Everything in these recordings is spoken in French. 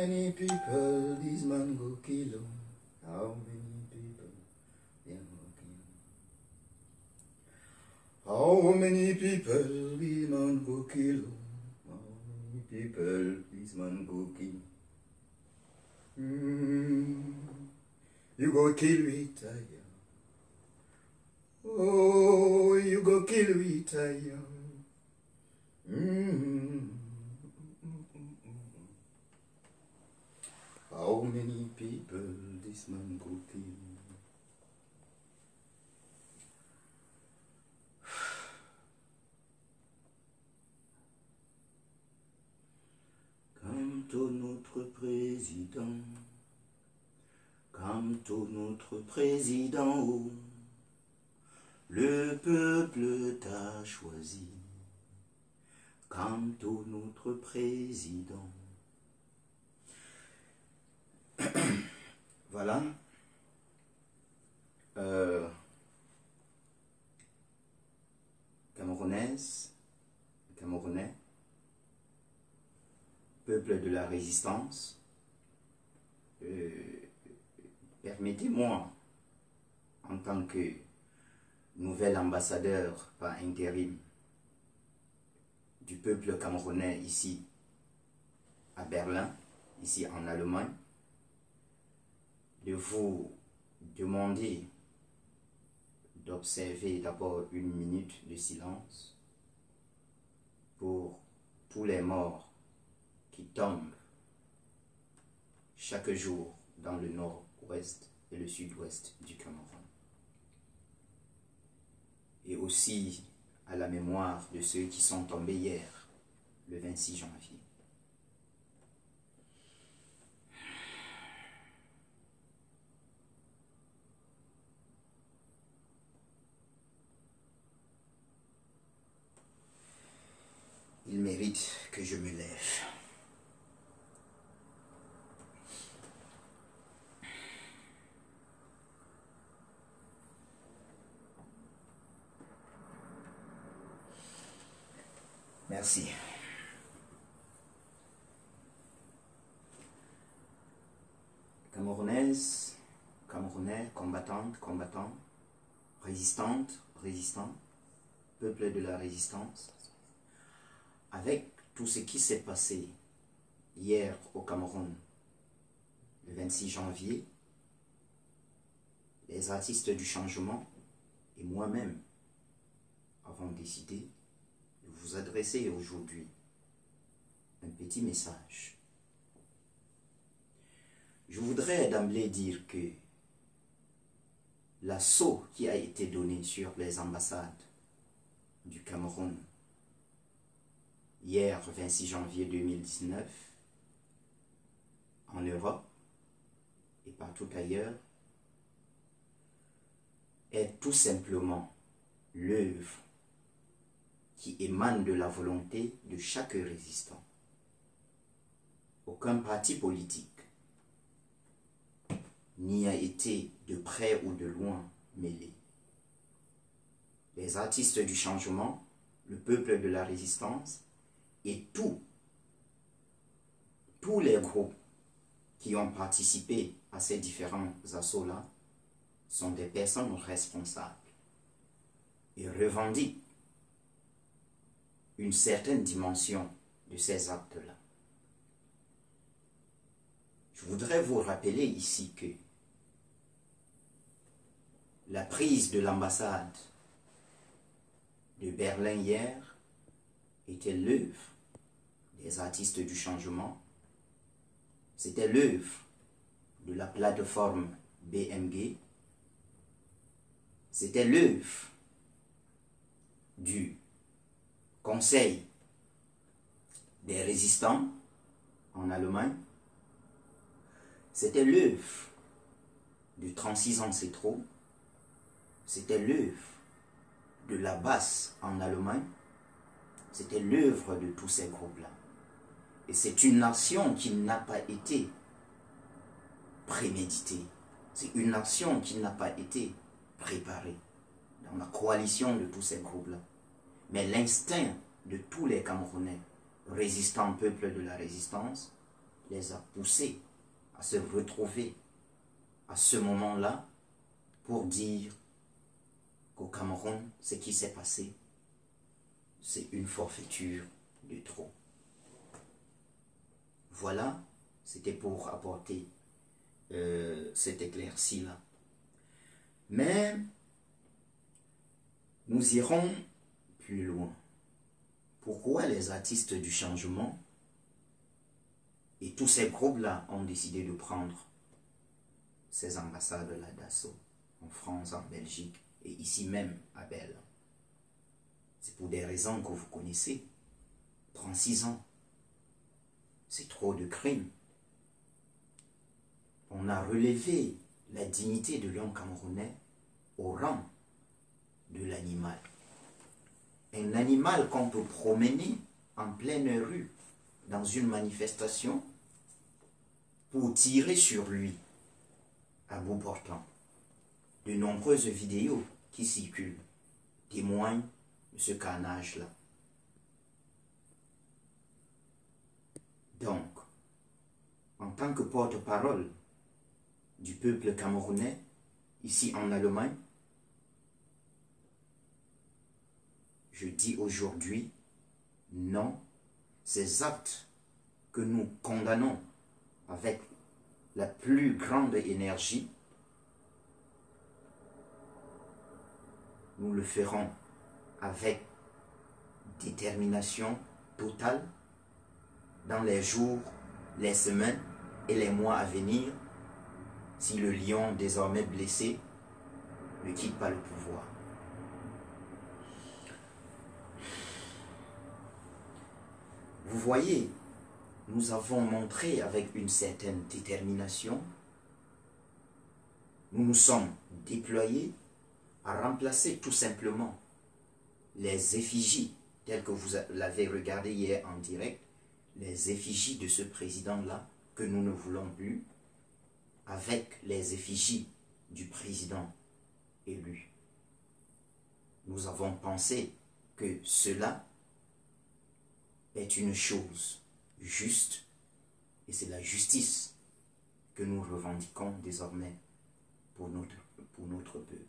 many people this man go kill 'em? How many people them go kill 'em? How many people this man go kill 'em? How many people this man go kill? You go kill retire. Oh, you go kill retire. How many people this man go kill? Quant au notre président, quant au notre président, oh, le peuple t'a choisi. Quant au notre président. Voilà. Camerounaise, Camerounais, peuple de la résistance, permettez-moi, en tant que nouvel ambassadeur par intérim du peuple camerounais ici à Berlin, ici en Allemagne, de vous demander d'observer d'abord une minute de silence pour tous les morts qui tombent chaque jour dans le nord-ouest et le sud-ouest du Cameroun. Et aussi à la mémoire de ceux qui sont tombés hier, le 26 janvier. Il mérite que je me lève. Merci. Camerounaise, Camerounais, combattantes, combattants, résistantes, résistants, peuple de la résistance, avec tout ce qui s'est passé hier au Cameroun, le 26 janvier, les artistes du changement et moi-même avons décidé de vous adresser aujourd'hui un petit message. Je voudrais d'emblée dire que l'assaut qui a été donné sur les ambassades du Cameroun hier 26 janvier 2019 en Europe et partout ailleurs est tout simplement l'œuvre qui émane de la volonté de chaque résistant. Aucun parti politique n'y a été de près ou de loin mêlé. Les artistes du changement, le peuple de la résistance et tous les groupes qui ont participé à ces différents assauts-là sont des personnes responsables et revendiquent une certaine dimension de ces actes-là. Je voudrais vous rappeler ici que la prise de l'ambassade de Berlin hier était l'œuvre des artistes du changement, c'était l'œuvre de la plateforme BMG, c'était l'œuvre du Conseil des résistants en Allemagne, c'était l'œuvre du 36 ans c'est trop, c'était l'œuvre de la basse en Allemagne, c'était l'œuvre de tous ces groupes-là. Et c'est une action qui n'a pas été préméditée, c'est une action qui n'a pas été préparée dans la coalition de tous ces groupes-là. Mais l'instinct de tous les Camerounais, résistants, peuple de la résistance, les a poussés à se retrouver à ce moment-là pour dire qu'au Cameroun, ce qui s'est passé, c'est une forfaiture de trop. Voilà, c'était pour apporter cette éclaircie-là. Mais nous irons plus loin. Pourquoi les artistes du changement et tous ces groupes-là ont décidé de prendre ces ambassades-là d'assaut en France, en Belgique et ici même à Belle? C'est pour des raisons que vous connaissez. 36 ans, c'est trop de crimes. On a relevé la dignité de l'homme camerounais au rang de l'animal. Un animal qu'on peut promener en pleine rue dans une manifestation pour tirer sur lui à bout portant. De nombreuses vidéos qui circulent témoignent de ce carnage-là. Donc, en tant que porte-parole du peuple camerounais, ici en Allemagne, je dis aujourd'hui non, ces actes que nous condamnons avec la plus grande énergie, nous le ferons avec détermination totale dans les jours, les semaines et les mois à venir, si le lion désormais blessé ne quitte pas le pouvoir. Vous voyez, nous avons montré avec une certaine détermination, nous nous sommes déployés à remplacer tout simplement les effigies, telles que vous l'avez regardé hier en direct, les effigies de ce président-là, que nous ne voulons plus, avec les effigies du président élu. Nous avons pensé que cela est une chose juste, et c'est la justice que nous revendiquons désormais pour notre peuple.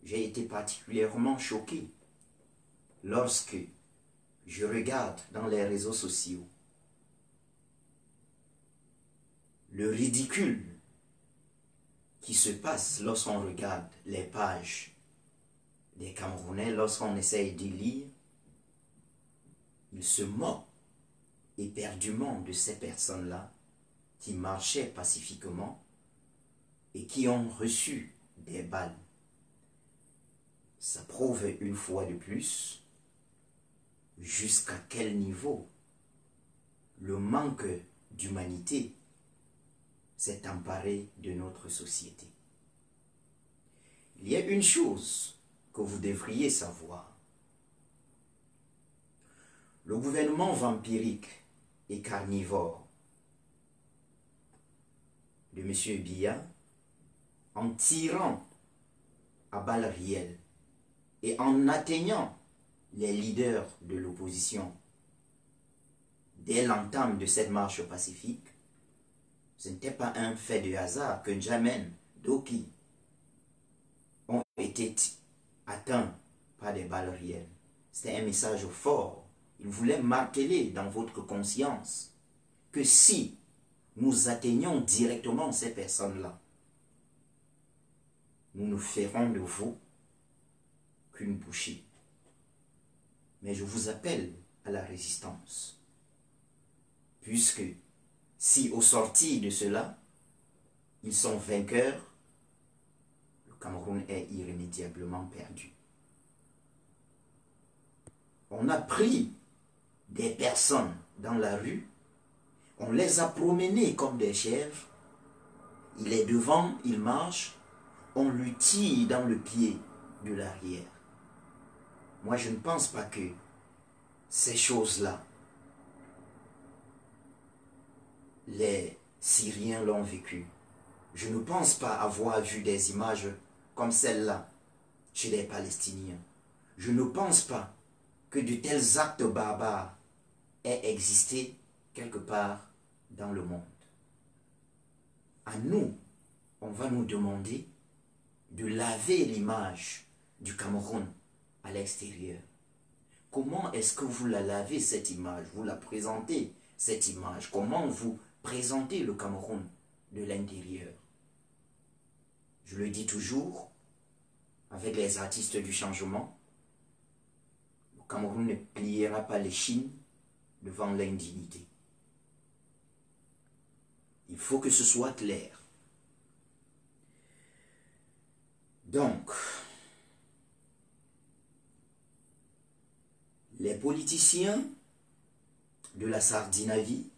J'ai été particulièrement choqué lorsque je regarde dans les réseaux sociaux le ridicule qui se passe lorsqu'on regarde les pages des Camerounais, lorsqu'on essaye de lire. Ils se moquent éperdument de ces personnes-là qui marchaient pacifiquement et qui ont reçu des balles. Ça prouve une fois de plus jusqu'à quel niveau le manque d'humanité s'est emparé de notre société. Il y a une chose que vous devriez savoir. Le gouvernement vampirique et carnivore de M. Biya, en tirant à balles réelles et en atteignant les leaders de l'opposition dès l'entame de cette marche pacifique, ce n'était pas un fait de hasard que N'Djamène Doki ont été atteints par des balles réelles. C'était un message fort. Il voulait marteler dans votre conscience que si nous atteignons directement ces personnes-là, nous ne ferons de vous qu'une bouchée. Mais je vous appelle à la résistance. Puisque si au sortir de cela, ils sont vainqueurs, le Cameroun est irrémédiablement perdu. On a pris des personnes dans la rue, on les a promenées comme des chèvres, il est devant, il marche, on lui tire dans le pied de l'arrière. Moi, je ne pense pas que ces choses-là, les Syriens l'ont vécu. Je ne pense pas avoir vu des images comme celle-là chez les Palestiniens. Je ne pense pas que de tels actes barbares aient existé quelque part dans le monde. À nous, on va nous demander de laver l'image du Cameroun à l'extérieur. Comment est-ce que vous la lavez, cette image? Vous la présentez, cette image? Comment vous présentez le Cameroun de l'intérieur? Je le dis toujours, avec les artistes du changement, le Cameroun ne pliera pas les chines devant l'indignité. Il faut que ce soit clair. Donc, les politiciens de la Sardinavie,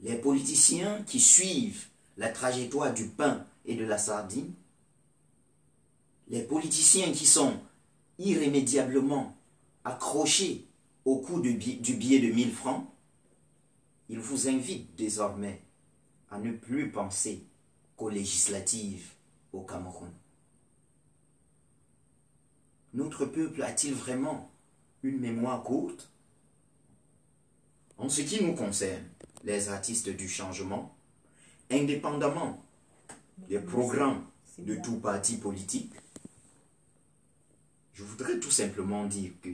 les politiciens qui suivent la trajectoire du pain et de la sardine, les politiciens qui sont irrémédiablement accrochés au coût du billet de 1000 francs, ils vous invitent désormais à ne plus penser qu'aux législatives au Cameroun. Notre peuple a-t-il vraiment une mémoire courte? En ce qui nous concerne, les artistes du changement, indépendamment des programmes de tout parti politique, je voudrais tout simplement dire que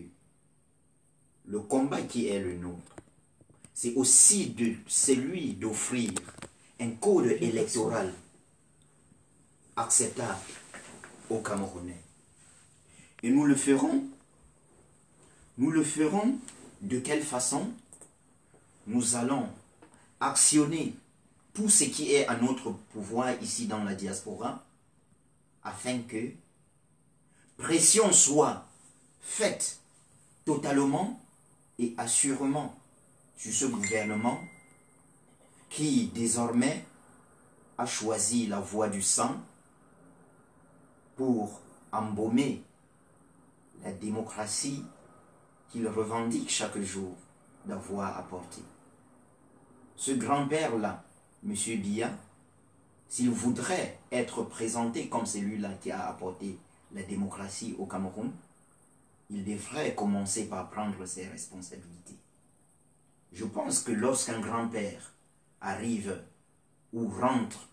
le combat qui est le nôtre, c'est aussi celui d'offrir un code électoral acceptable aux Camerounais. Et nous le ferons de quelle façon? Nous allons actionner tout ce qui est à notre pouvoir ici dans la diaspora afin que pression soit faite totalement et assurément sur ce gouvernement qui désormais a choisi la voie du sang pour embaumer la démocratie qu'il revendique chaque jour d'avoir apporté. Ce grand-père-là, M. Biya, s'il voudrait être présenté comme celui-là qui a apporté la démocratie au Cameroun, il devrait commencer par prendre ses responsabilités. Je pense que lorsqu'un grand-père arrive ou rentre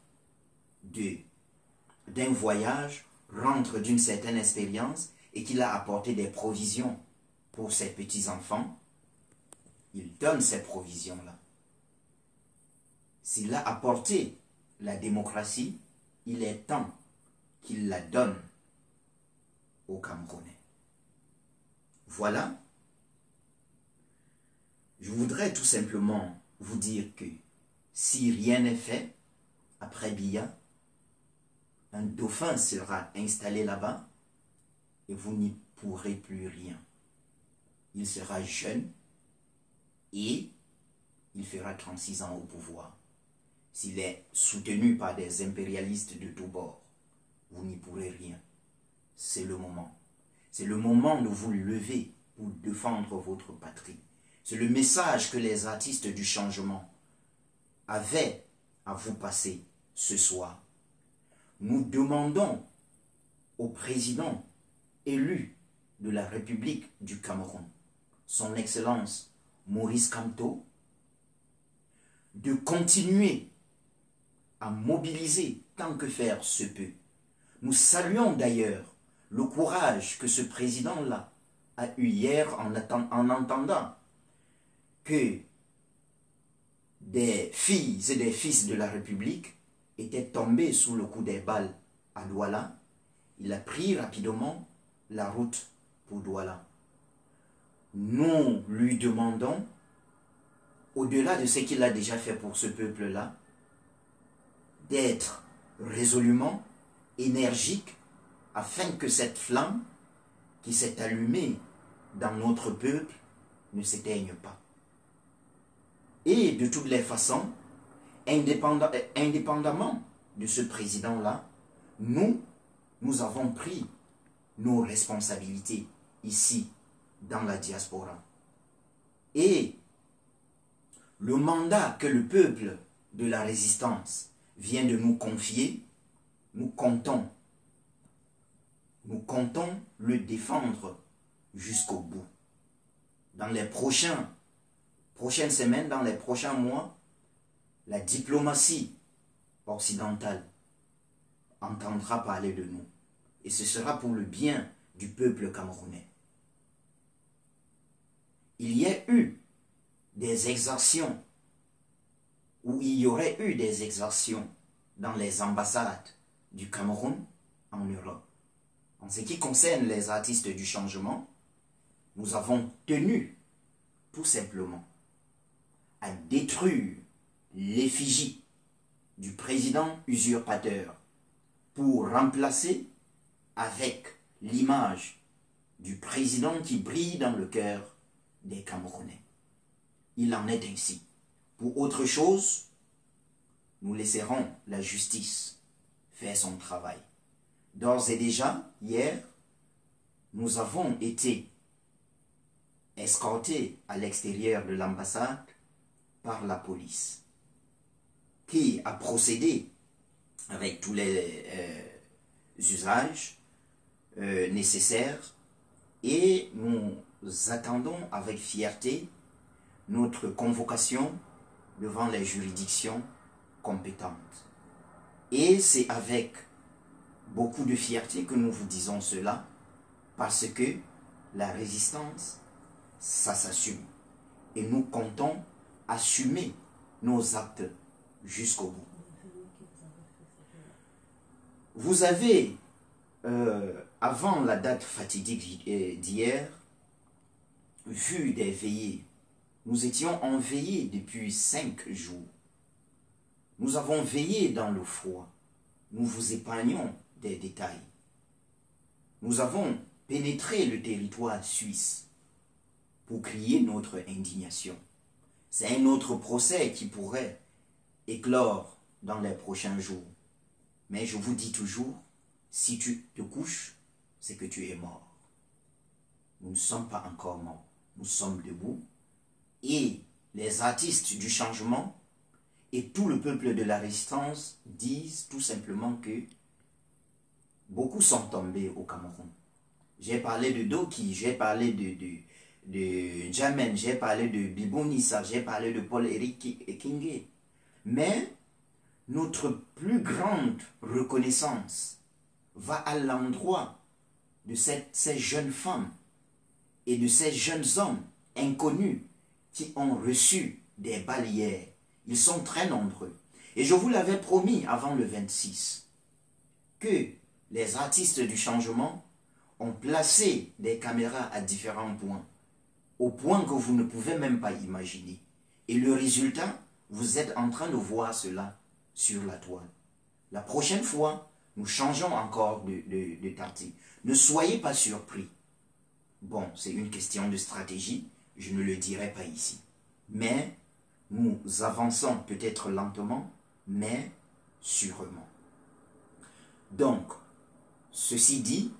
d'un voyage, rentre d'une certaine expérience et qu'il a apporté des provisions pour ses petits-enfants, il donne ces provisions-là. S'il a apporté la démocratie, il est temps qu'il la donne aux Camerounais. Voilà. Je voudrais tout simplement vous dire que si rien n'est fait, après Biya, un dauphin sera installé là-bas et vous n'y pourrez plus rien. Il sera jeune et il fera 36 ans au pouvoir. S'il est soutenu par des impérialistes de tous bords, vous n'y pourrez rien. C'est le moment. C'est le moment de vous lever pour défendre votre patrie. C'est le message que les artistes du changement avaient à vous passer ce soir. Nous demandons au président élu de la République du Cameroun, son Excellence Maurice Kamto, de continuer à mobiliser tant que faire se peut. Nous saluons d'ailleurs le courage que ce président-là a eu hier en entendant que des filles et des fils de la République étaient tombés sous le coup des balles à Douala. Il a pris rapidement la route pour Douala. Nous lui demandons, au-delà de ce qu'il a déjà fait pour ce peuple-là, d'être résolument énergique afin que cette flamme qui s'est allumée dans notre peuple ne s'éteigne pas. Et de toutes les façons, indépendamment de ce président-là, nous avons pris nos responsabilités ici, dans la diaspora. Et le mandat que le peuple de la résistance vient de nous confier, nous comptons le défendre jusqu'au bout. Dans les prochains prochaines semaines, dans les prochains mois, la diplomatie occidentale entendra parler de nous. Et ce sera pour le bien du peuple camerounais. Il y a eu des exactions, ou il y aurait eu des exactions dans les ambassades du Cameroun en Europe. En ce qui concerne les artistes du changement, nous avons tenu tout simplement à détruire l'effigie du président usurpateur pour remplacer avec l'image du président qui brille dans le cœur des Camerounais. Il en est ainsi. Pour autre chose, nous laisserons la justice faire son travail. D'ores et déjà, hier, nous avons été escortés à l'extérieur de l'ambassade par la police, qui a procédé avec tous les usages nécessaires, et nous attendons avec fierté notre convocation devant les juridictions compétentes. Et c'est avec beaucoup de fierté que nous vous disons cela, parce que la résistance, ça s'assume. Et nous comptons assumer nos actes jusqu'au bout. Vous avez, avant la date fatidique d'hier, vu des veillées. Nous étions en veillée depuis 5 jours. Nous avons veillé dans le froid. Nous vous épargnons des détails. Nous avons pénétré le territoire suisse pour crier notre indignation. C'est un autre procès qui pourrait éclore dans les prochains jours. Mais je vous dis toujours, si tu te couches, c'est que tu es mort. Nous ne sommes pas encore morts. Nous sommes debout. Et les artistes du changement et tout le peuple de la résistance disent tout simplement que beaucoup sont tombés au Cameroun. J'ai parlé de Doki, j'ai parlé de Jamen, j'ai parlé de Bibou Nissa, j'ai parlé de Paul-Éric Kingé. Mais notre plus grande reconnaissance va à l'endroit de ces jeunes femmes et de ces jeunes hommes inconnus qui ont reçu des balles hier. Ils sont très nombreux. Et je vous l'avais promis avant le 26 que les artistes du changement ont placé des caméras à différents points, au point que vous ne pouvez même pas imaginer. Et le résultat, vous êtes en train de voir cela sur la toile. La prochaine fois, nous changeons encore de tactique. Ne soyez pas surpris. Bon, c'est une question de stratégie, je ne le dirai pas ici. Mais nous avançons peut-être lentement, mais sûrement. Donc, ceci dit,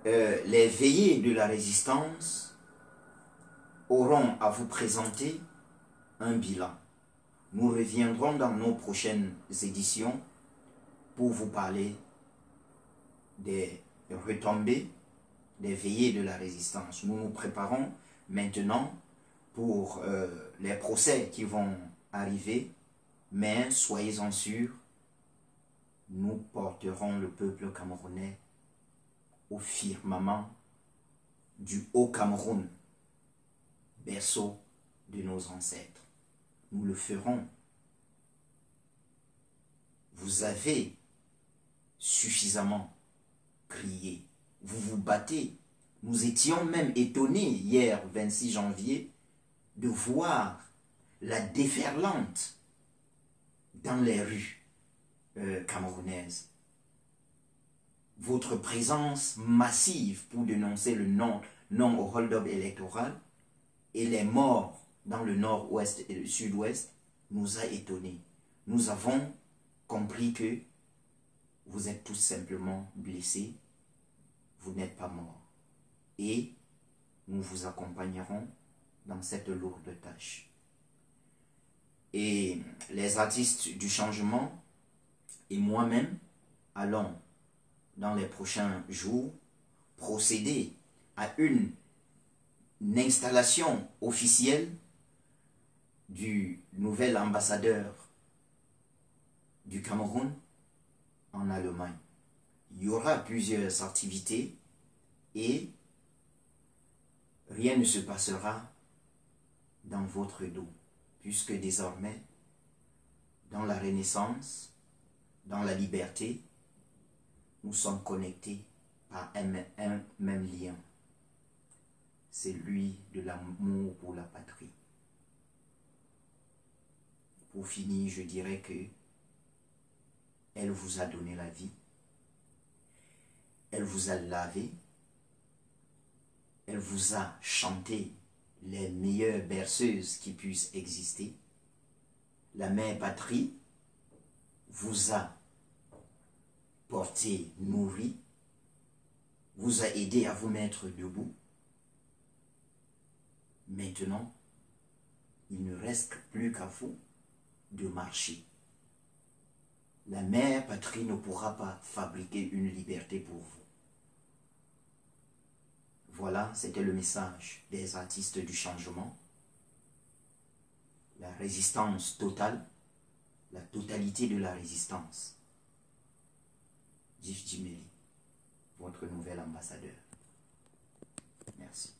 les veillées de la résistance auront à vous présenter un bilan. Nous reviendrons dans nos prochaines éditions pour vous parler des retombées des veillées de la résistance. Nous nous préparons maintenant pour les procès qui vont arriver, mais soyez-en sûrs, nous porterons le peuple camerounais au firmament du Haut-Cameroun, berceau de nos ancêtres. Nous le ferons. Vous avez suffisamment crié. Vous vous battez. Nous étions même étonnés hier, 26 janvier, de voir la déferlante dans les rues camerounaises. Votre présence massive pour dénoncer le non au hold-up électoral et les morts dans le nord-ouest et le sud-ouest nous a étonnés. Nous avons compris que vous êtes tout simplement blessés, vous n'êtes pas morts. Et nous vous accompagnerons dans cette lourde tâche. Et les artistes du changement et moi-même allons, dans les prochains jours, procéder à une une installation officielle du nouvel ambassadeur du Cameroun en Allemagne. Il y aura plusieurs activités et rien ne se passera dans votre dos, puisque désormais, dans la Renaissance, dans la liberté, nous sommes connectés par un même lien. C'est celui de l'amour pour la patrie. Pour finir, je dirais que elle vous a donné la vie, elle vous a lavé, elle vous a chanté les meilleures berceuses qui puissent exister. La mère patrie vous a porté, nourri, vous a aidé à vous mettre debout. Maintenant, il ne reste plus qu'à vous de marcher. La mère patrie ne pourra pas fabriquer une liberté pour vous. Voilà, c'était le message des artistes du changement. La résistance totale, la totalité de la résistance. Djif Djimeli, votre nouvel ambassadeur. Merci.